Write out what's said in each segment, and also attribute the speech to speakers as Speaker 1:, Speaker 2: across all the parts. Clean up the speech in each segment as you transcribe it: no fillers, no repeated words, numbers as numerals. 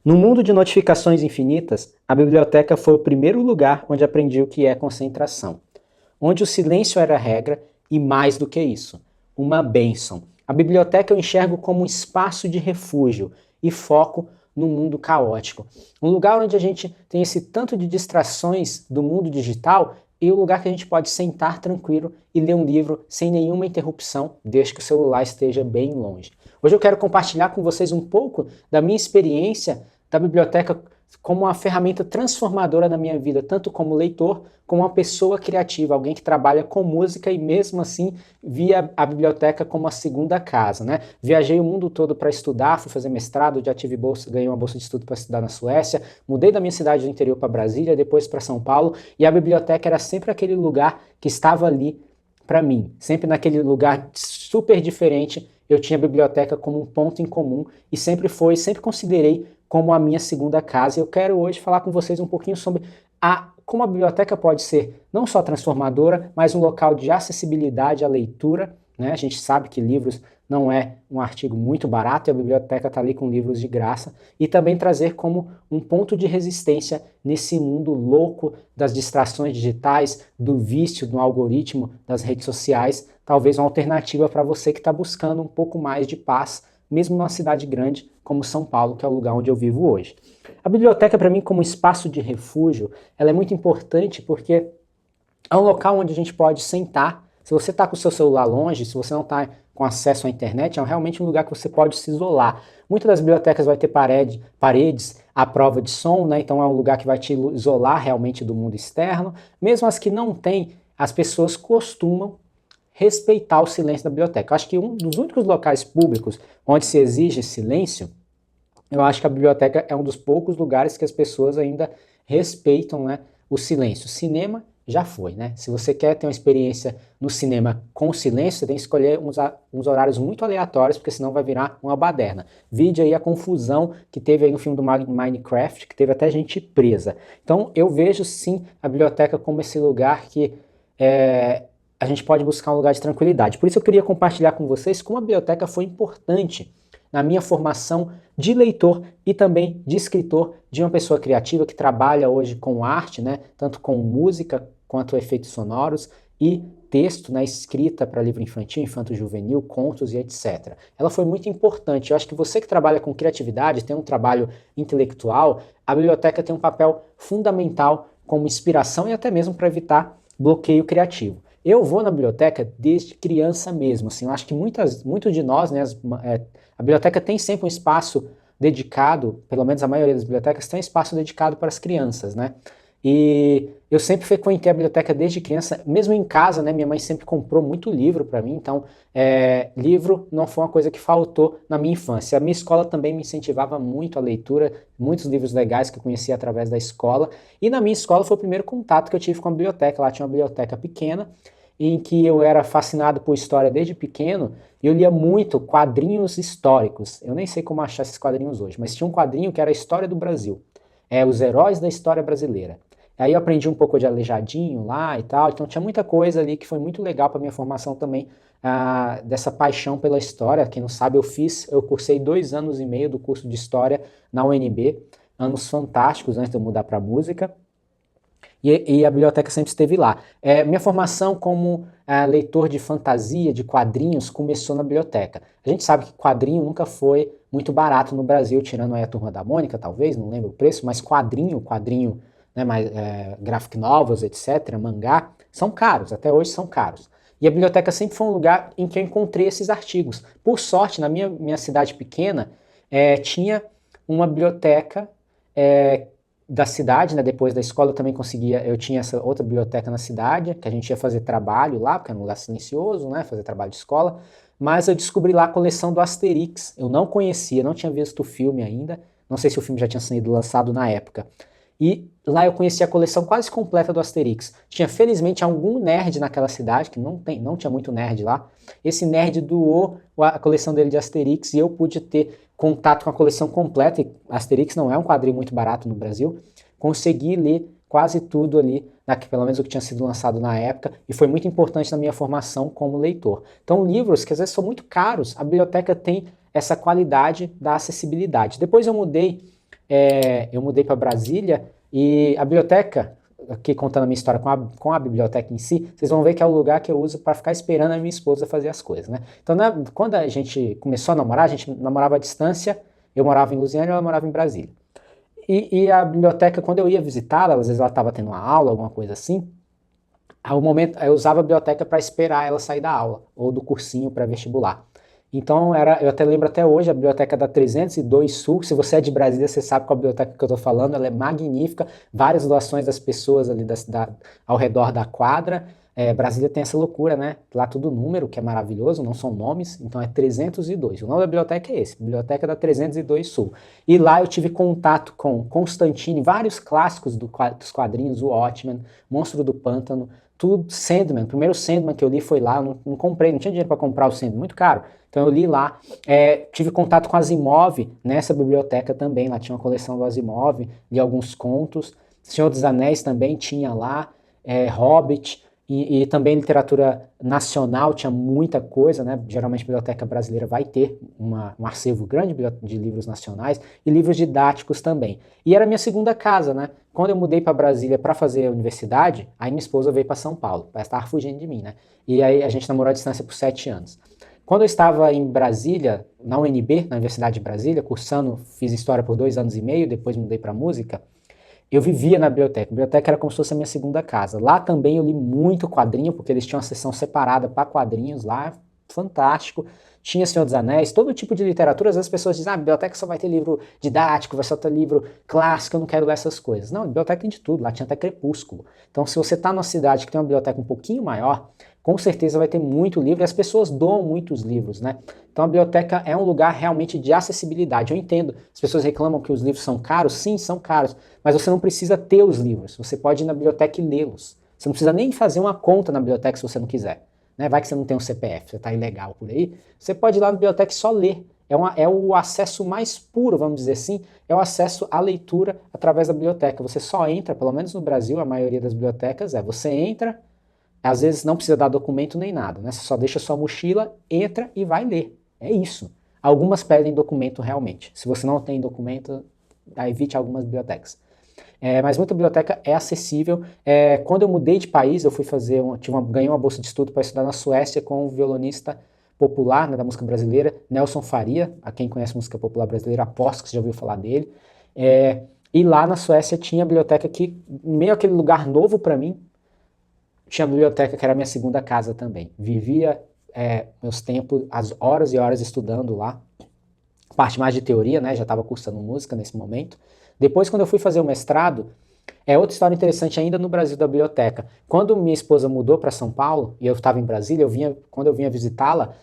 Speaker 1: No mundo de notificações infinitas, a biblioteca foi o primeiro lugar onde aprendi o que é concentração, onde o silêncio era a regra e, mais do que isso, uma bênção. A biblioteca eu enxergo como um espaço de refúgio e foco no mundo caótico. Um lugar onde a gente tem esse tanto de distrações do mundo digital e um lugar que a gente pode sentar tranquilo e ler um livro sem nenhuma interrupção, desde que o celular esteja bem longe. Hoje eu quero compartilhar com vocês um pouco da minha experiência da biblioteca como uma ferramenta transformadora na minha vida, tanto como leitor, como uma pessoa criativa, alguém que trabalha com música e mesmo assim via a biblioteca como a segunda casa, né? Viajei o mundo todo para estudar, fui fazer mestrado, já tive bolsa, ganhei uma bolsa de estudo para estudar na Suécia, mudei da minha cidade do interior para Brasília, depois para São Paulo, e a biblioteca era sempre aquele lugar que estava ali para mim, sempre naquele lugar super diferente. Eu tinha a biblioteca como um ponto em comum e sempre considerei como a minha segunda casa. E eu quero hoje falar com vocês um pouquinho sobre como a biblioteca pode ser não só transformadora, mas um local de acessibilidade à leitura, né? A gente sabe que livros não é um artigo muito barato e a biblioteca está ali com livros de graça, e também trazer como um ponto de resistência nesse mundo louco das distrações digitais, do vício no algoritmo das redes sociais, talvez uma alternativa para você que está buscando um pouco mais de paz, mesmo numa cidade grande como São Paulo, que é o lugar onde eu vivo hoje. A biblioteca, para mim, como espaço de refúgio, ela é muito importante porque é um local onde a gente pode sentar. Se você está com o seu celular longe, se você não está com acesso à internet, é realmente um lugar que você pode se isolar. Muitas das bibliotecas vai ter paredes à prova de som, né? Então é um lugar que vai te isolar realmente do mundo externo. Mesmo as que não têm, as pessoas costumam respeitar o silêncio da biblioteca. Eu acho que um dos únicos locais públicos onde se exige silêncio, eu acho que a biblioteca é um dos poucos lugares que as pessoas ainda respeitam, né, o silêncio. Cinema já foi, né? Se você quer ter uma experiência no cinema com silêncio, você tem que escolher uns horários muito aleatórios, porque senão vai virar uma baderna. Vide aí a confusão que teve aí no filme do Minecraft, que teve até gente presa. Então eu vejo sim a biblioteca como esse lugar que a gente pode buscar um lugar de tranquilidade. Por isso eu queria compartilhar com vocês como a biblioteca foi importante na minha formação de leitor e também de escritor, de uma pessoa criativa que trabalha hoje com arte, né, tanto com música quanto efeitos sonoros e texto, né, escrita para livro infantil, infanto-juvenil, contos e etc. Ela foi muito importante. Eu acho que você que trabalha com criatividade, tem um trabalho intelectual, a biblioteca tem um papel fundamental como inspiração e até mesmo para evitar bloqueio criativo. Eu vou na biblioteca desde criança mesmo, assim, eu acho que muitos de nós, né, a biblioteca tem sempre um espaço dedicado, pelo menos a maioria das bibliotecas tem um espaço dedicado para as crianças, né, e eu sempre frequentei a biblioteca desde criança, mesmo em casa, né, minha mãe sempre comprou muito livro para mim, então livro não foi uma coisa que faltou na minha infância. A minha escola também me incentivava muito a leitura, muitos livros legais que eu conhecia através da escola, e na minha escola foi o primeiro contato que eu tive com a biblioteca. Lá tinha uma biblioteca pequena, em que eu era fascinado por história desde pequeno, e eu lia muito quadrinhos históricos. Eu nem sei como achar esses quadrinhos hoje, mas tinha um quadrinho que era a História do Brasil, os heróis da história brasileira. Aí eu aprendi um pouco de Aleijadinho lá e tal, então tinha muita coisa ali que foi muito legal para minha formação também, dessa paixão pela história. Quem não sabe, eu cursei 2 anos e meio do curso de História na UNB, anos fantásticos antes de eu mudar para música, e a biblioteca sempre esteve lá. Minha formação como leitor de fantasia, de quadrinhos, começou na biblioteca. A gente sabe que quadrinho nunca foi muito barato no Brasil, tirando aí a Turma da Mônica, talvez, não lembro o preço, mas quadrinho, né, graphic novels, etc., mangá, são caros, até hoje são caros. E a biblioteca sempre foi um lugar em que eu encontrei esses artigos. Por sorte, na minha cidade pequena, tinha uma biblioteca da cidade, né? Depois da escola eu tinha essa outra biblioteca na cidade, que a gente ia fazer trabalho lá, porque era um lugar silencioso, né? Fazer trabalho de escola, mas eu descobri lá a coleção do Asterix. Eu não conhecia, não tinha visto o filme ainda, não sei se o filme já tinha sido lançado na época. E lá eu conheci a coleção quase completa do Asterix. Tinha, felizmente, algum nerd naquela cidade, que não tinha muito nerd lá. Esse nerd doou a coleção dele de Asterix e eu pude ter contato com a coleção completa. E Asterix não é um quadrinho muito barato no Brasil. Consegui ler quase tudo ali, pelo menos o que tinha sido lançado na época, e foi muito importante na minha formação como leitor. Então, livros que às vezes são muito caros, a biblioteca tem essa qualidade da acessibilidade. Depois eu mudei eu mudei para Brasília e a biblioteca, aqui contando a minha história com a biblioteca em si, vocês vão ver que é o lugar que eu uso para ficar esperando a minha esposa fazer as coisas, né? Então, quando a gente começou a namorar, a gente namorava à distância, eu morava em Lusiânia e ela morava em Brasília. E a biblioteca, quando eu ia visitá-la, às vezes ela estava tendo uma aula, alguma coisa assim, ao momento eu usava a biblioteca para esperar ela sair da aula, ou do cursinho pré-vestibular. Então, eu até lembro até hoje, a biblioteca da 302 Sul, se você é de Brasília, você sabe qual a biblioteca que eu estou falando, ela é magnífica, várias doações das pessoas ali ao redor da quadra. Brasília tem essa loucura, né? Lá tudo número, que é maravilhoso, não são nomes, então é 302. O nome da biblioteca é esse, Biblioteca da 302 Sul. E lá eu tive contato com Constantine, vários clássicos dos quadrinhos, o Watchmen, Monstro do Pântano, tudo, Sandman, o primeiro Sandman que eu li foi lá, não comprei, não tinha dinheiro para comprar o Sandman, muito caro. Então eu li lá, tive contato com Asimov nessa biblioteca também, lá tinha uma coleção do Asimov, li alguns contos, Senhor dos Anéis também tinha lá, Hobbit, e também literatura nacional, tinha muita coisa, né? Geralmente a biblioteca brasileira vai ter um acervo grande de livros nacionais e livros didáticos também. E era minha segunda casa, né? Quando eu mudei para Brasília para fazer a universidade, aí minha esposa veio para São Paulo, ela estava fugindo de mim, né? E aí a gente namorou à distância por 7 anos. Quando eu estava em Brasília, na UNB, na Universidade de Brasília, cursando, fiz História por 2 anos e meio, depois mudei para Música, eu vivia na biblioteca. A biblioteca era como se fosse a minha segunda casa. Lá também eu li muito quadrinho, porque eles tinham uma seção separada para quadrinhos lá, fantástico. Tinha Senhor dos Anéis, todo tipo de literatura. Às vezes as pessoas dizem, a biblioteca só vai ter livro didático, vai só ter livro clássico, eu não quero ler essas coisas. Não, a biblioteca tem de tudo, lá tinha até Crepúsculo. Então se você está numa cidade que tem uma biblioteca um pouquinho maior, com certeza vai ter muito livro, e as pessoas doam muitos livros, né? Então a biblioteca é um lugar realmente de acessibilidade. Eu entendo, as pessoas reclamam que os livros são caros, sim, são caros, mas você não precisa ter os livros, você pode ir na biblioteca e lê-los. Você não precisa nem fazer uma conta na biblioteca se você não quiser. Né? Vai que você não tem um CPF, você está ilegal por aí, você pode ir lá na biblioteca e só ler. É o acesso mais puro, vamos dizer assim, é o acesso à leitura através da biblioteca. Você só entra, pelo menos no Brasil, a maioria das bibliotecas você entra, às vezes não precisa dar documento nem nada, né? Você só deixa sua mochila, entra e vai ler. É isso. Algumas pedem documento realmente. Se você não tem documento, evite algumas bibliotecas. Mas muita biblioteca é acessível. Quando eu mudei de país, eu fui ganhei uma bolsa de estudo para estudar na Suécia com um violonista popular, né, da música brasileira, Nelson Faria. A quem conhece música popular brasileira, aposto que você já ouviu falar dele. E lá na Suécia tinha a biblioteca que, meio aquele lugar novo para mim, tinha a biblioteca que era a minha segunda casa também. Vivia meus tempos, as horas e horas estudando lá. Parte mais de teoria, né? Já estava cursando música nesse momento. Depois, quando eu fui fazer o mestrado, outra história interessante ainda no Brasil da biblioteca. Quando minha esposa mudou para São Paulo, e eu estava em Brasília, quando eu vinha visitá-la,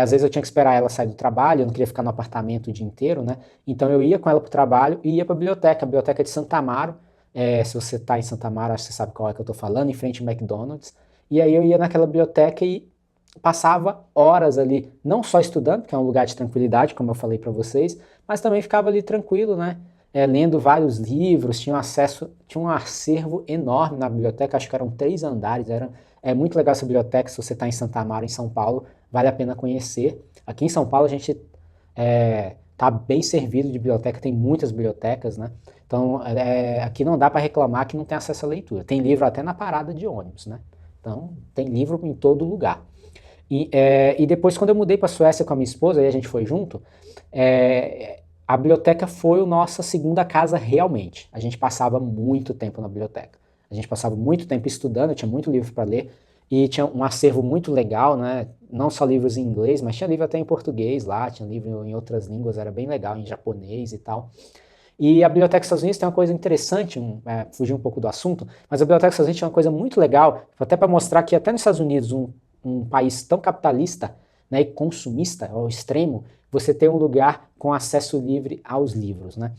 Speaker 1: às vezes eu tinha que esperar ela sair do trabalho, eu não queria ficar no apartamento o dia inteiro, né? Então eu ia com ela para o trabalho e ia para a biblioteca de Santa Amaro. Se você está em Santa Amaro, acho que você sabe qual é que eu estou falando, em frente ao McDonald's. E aí eu ia naquela biblioteca e passava horas ali, não só estudando, que é um lugar de tranquilidade, como eu falei para vocês, mas também ficava ali tranquilo, né? Lendo vários livros, tinha um acervo enorme na biblioteca, acho que eram 3 andares, é muito legal essa biblioteca, se você está em Santa Amaro, em São Paulo, vale a pena conhecer. Aqui em São Paulo a gente está bem servido de biblioteca, tem muitas bibliotecas, né? Então aqui não dá para reclamar que não tem acesso à leitura, tem livro até na parada de ônibus, né? Então tem livro em todo lugar. E depois, quando eu mudei para a Suécia com a minha esposa, aí a gente foi junto, a biblioteca foi a nossa segunda casa realmente. A gente passava muito tempo na biblioteca. A gente passava muito tempo estudando, tinha muito livro para ler, e tinha um acervo muito legal, né? Não só livros em inglês, mas tinha livro até em português lá, tinha livro em outras línguas, era bem legal, em japonês e tal. E a Biblioteca dos Estados Unidos tem uma coisa interessante, fugir um pouco do assunto, mas a Biblioteca dos Estados Unidos tem uma coisa muito legal, até para mostrar que até nos Estados Unidos, um país tão capitalista, né, e consumista ao extremo, você tem um lugar com acesso livre aos livros, né?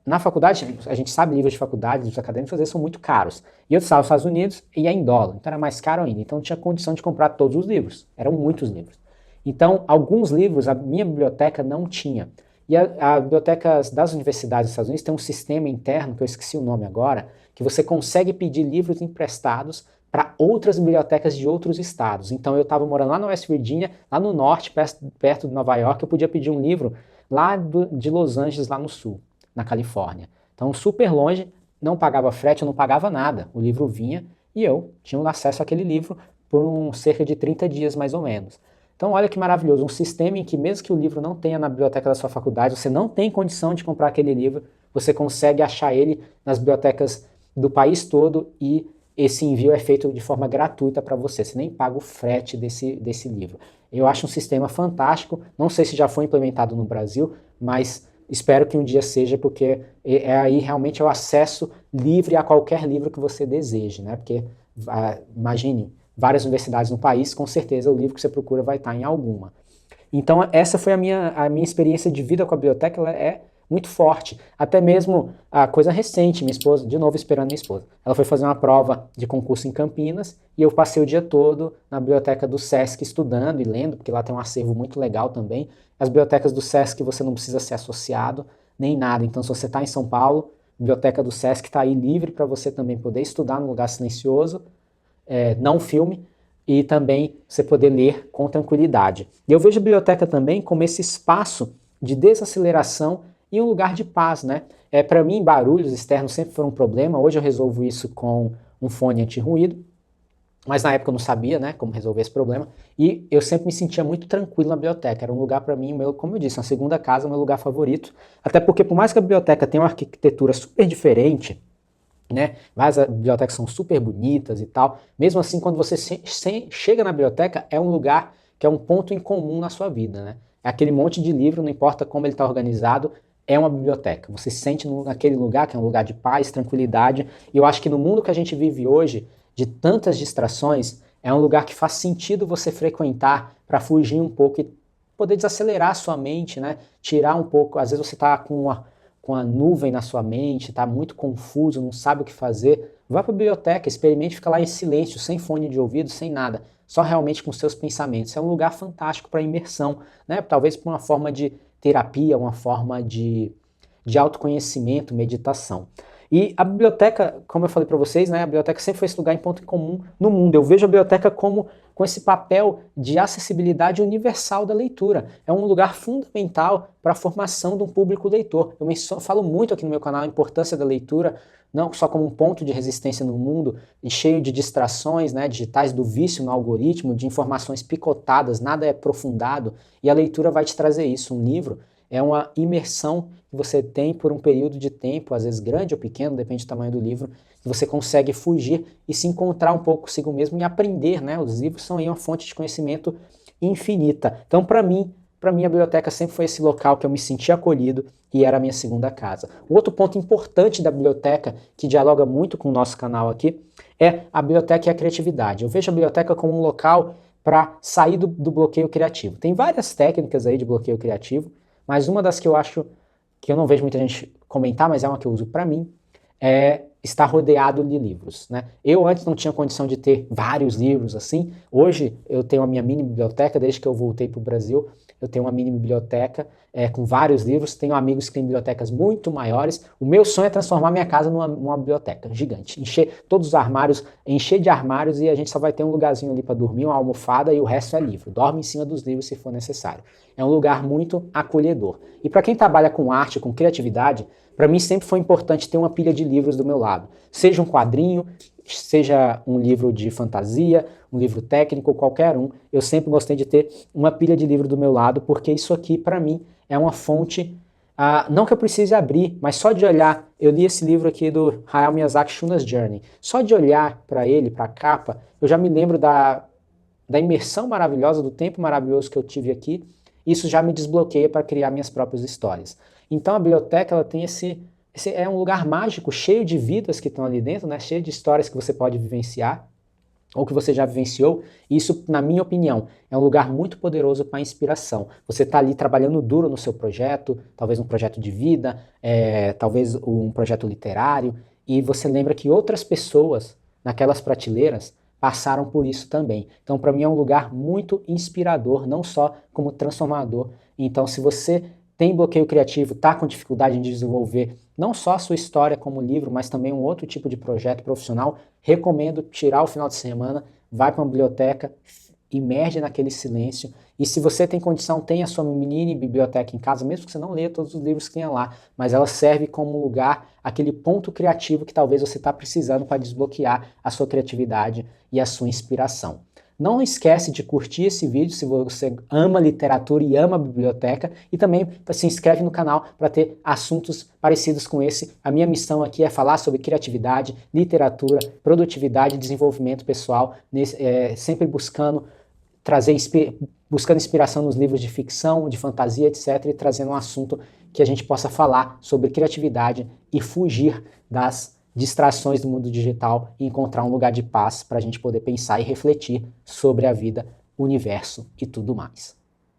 Speaker 1: Na faculdade, a gente sabe, livros de faculdade, livros acadêmicos, às vezes são muito caros. E eu estava nos Estados Unidos e é em dólar, então era mais caro ainda. Então não tinha condição de comprar todos os livros, eram muitos livros. Então, alguns livros a minha biblioteca não tinha. E a biblioteca das universidades dos Estados Unidos tem um sistema interno, que eu esqueci o nome agora, que você consegue pedir livros emprestados para outras bibliotecas de outros estados. Então eu estava morando lá na West Virginia, lá no norte, perto de Nova York, eu podia pedir um livro lá de Los Angeles, lá no sul. na Califórnia. Então, super longe, não pagava frete, eu não pagava nada. O livro vinha e eu tinha acesso àquele livro por cerca de 30 dias, mais ou menos. Então, olha que maravilhoso, um sistema em que mesmo que o livro não tenha na biblioteca da sua faculdade, você não tem condição de comprar aquele livro, você consegue achar ele nas bibliotecas do país todo e esse envio é feito de forma gratuita para você, você nem paga o frete desse livro. Eu acho um sistema fantástico, não sei se já foi implementado no Brasil, mas espero que um dia seja, porque aí realmente é o acesso livre a qualquer livro que você deseje, né? Porque, imagine, várias universidades no país, com certeza o livro que você procura vai estar em alguma. Então essa foi a minha experiência de vida com a biblioteca, ela é muito forte. Até mesmo a coisa recente, minha esposa, de novo esperando minha esposa, ela foi fazer uma prova de concurso em Campinas e eu passei o dia todo na biblioteca do Sesc estudando e lendo, porque lá tem um acervo muito legal também. As bibliotecas do Sesc você não precisa ser associado, nem nada. Então se você está em São Paulo, a biblioteca do Sesc está aí livre para você também poder estudar num lugar silencioso, não filme, e também você poder ler com tranquilidade. E eu vejo a biblioteca também como esse espaço de desaceleração e um lugar de paz, né? Para mim, barulhos externos sempre foram um problema. Hoje eu resolvo isso com um fone anti-ruído, mas na época eu não sabia, né, como resolver esse problema. E eu sempre me sentia muito tranquilo na biblioteca. Era um lugar para mim, como eu disse, uma segunda casa, o meu lugar favorito. Até porque, por mais que a biblioteca tenha uma arquitetura super diferente, né? Várias bibliotecas são super bonitas e tal. Mesmo assim, quando você chega na biblioteca, é um lugar que é um ponto em comum na sua vida, né? É aquele monte de livro, não importa como ele está organizado, é uma biblioteca. Você se sente naquele lugar, que é um lugar de paz, tranquilidade. E eu acho que no mundo que a gente vive hoje, de tantas distrações, é um lugar que faz sentido você frequentar para fugir um pouco e poder desacelerar a sua mente, né? Tirar um pouco, às vezes você está com a nuvem na sua mente, está muito confuso, não sabe o que fazer, vá para a biblioteca, experimente ficar lá em silêncio, sem fone de ouvido, sem nada, só realmente com seus pensamentos. É um lugar fantástico para imersão, né? Talvez por uma forma de terapia, uma forma de autoconhecimento, meditação. E a biblioteca, como eu falei para vocês, né, a biblioteca sempre foi esse lugar em ponto em comum no mundo. Eu vejo a biblioteca como com esse papel de acessibilidade universal da leitura. É um lugar fundamental para a formação de um público leitor. Eu falo muito aqui no meu canal a importância da leitura, não só como um ponto de resistência no mundo, e cheio de distrações, né, digitais, do vício no algoritmo, de informações picotadas, nada é aprofundado, e a leitura vai te trazer isso. Um livro é uma imersão que você tem por um período de tempo, às vezes grande ou pequeno, depende do tamanho do livro, que você consegue fugir e se encontrar um pouco consigo mesmo e aprender, né? Os livros são aí uma fonte de conhecimento infinita. Então, para mim, a biblioteca sempre foi esse local que eu me senti acolhido e era a minha segunda casa. Um outro ponto importante da biblioteca, que dialoga muito com o nosso canal aqui, é a biblioteca e a criatividade. Eu vejo a biblioteca como um local para sair do bloqueio criativo. Tem várias técnicas aí de bloqueio criativo, mas uma das que eu acho que eu não vejo muita gente comentar, mas é uma que eu uso para mim, é estar rodeado de livros, né? Eu antes não tinha condição de ter vários livros assim. Hoje eu tenho a minha mini biblioteca, desde que eu voltei para o Brasil, eu tenho uma mini biblioteca com vários livros. Tenho amigos que têm bibliotecas muito maiores. O meu sonho é transformar minha casa numa biblioteca gigante, encher todos os armários, encher de armários, e a gente só vai ter um lugarzinho ali para dormir, uma almofada, e o resto é livro. Dorme em cima dos livros se for necessário. É um lugar muito acolhedor. E para quem trabalha com arte, com criatividade, para mim sempre foi importante ter uma pilha de livros do meu lado. Seja um quadrinho, seja um livro de fantasia, um livro técnico, qualquer um. Eu sempre gostei de ter uma pilha de livro do meu lado, porque isso aqui, para mim, é uma fonte, não que eu precise abrir, mas só de olhar. Eu li esse livro aqui do Hayao Miyazaki, Shuna's Journey. Só de olhar para ele, para a capa, eu já me lembro da imersão maravilhosa, do tempo maravilhoso que eu tive aqui. Isso já me desbloqueia para criar minhas próprias histórias. Então a biblioteca, ela tem esse é um lugar mágico, cheio de vidas que estão ali dentro, né? Cheio de histórias que você pode vivenciar, ou que você já vivenciou. Isso, na minha opinião, é um lugar muito poderoso para inspiração. Você está ali trabalhando duro no seu projeto, talvez um projeto de vida, talvez um projeto literário, e você lembra que outras pessoas naquelas prateleiras passaram por isso também. Então, para mim, é um lugar muito inspirador, não só como transformador. Então, se você tem bloqueio criativo, está com dificuldade em desenvolver não só a sua história como livro, mas também um outro tipo de projeto profissional, recomendo tirar o final de semana, vai para uma biblioteca, imerge naquele silêncio. E se você tem condição, tem a sua mini biblioteca em casa, mesmo que você não leia todos os livros que tenha lá, mas ela serve como lugar, aquele ponto criativo que talvez você está precisando para desbloquear a sua criatividade e a sua inspiração. Não esquece de curtir esse vídeo se você ama literatura e ama biblioteca, e também se inscreve no canal para ter assuntos parecidos com esse. A minha missão aqui é falar sobre criatividade, literatura, produtividade e desenvolvimento pessoal, sempre buscando buscando inspiração nos livros de ficção, de fantasia, etc., e trazendo um assunto que a gente possa falar sobre criatividade e fugir das distrações do mundo digital e encontrar um lugar de paz para a gente poder pensar e refletir sobre a vida, o universo e tudo mais.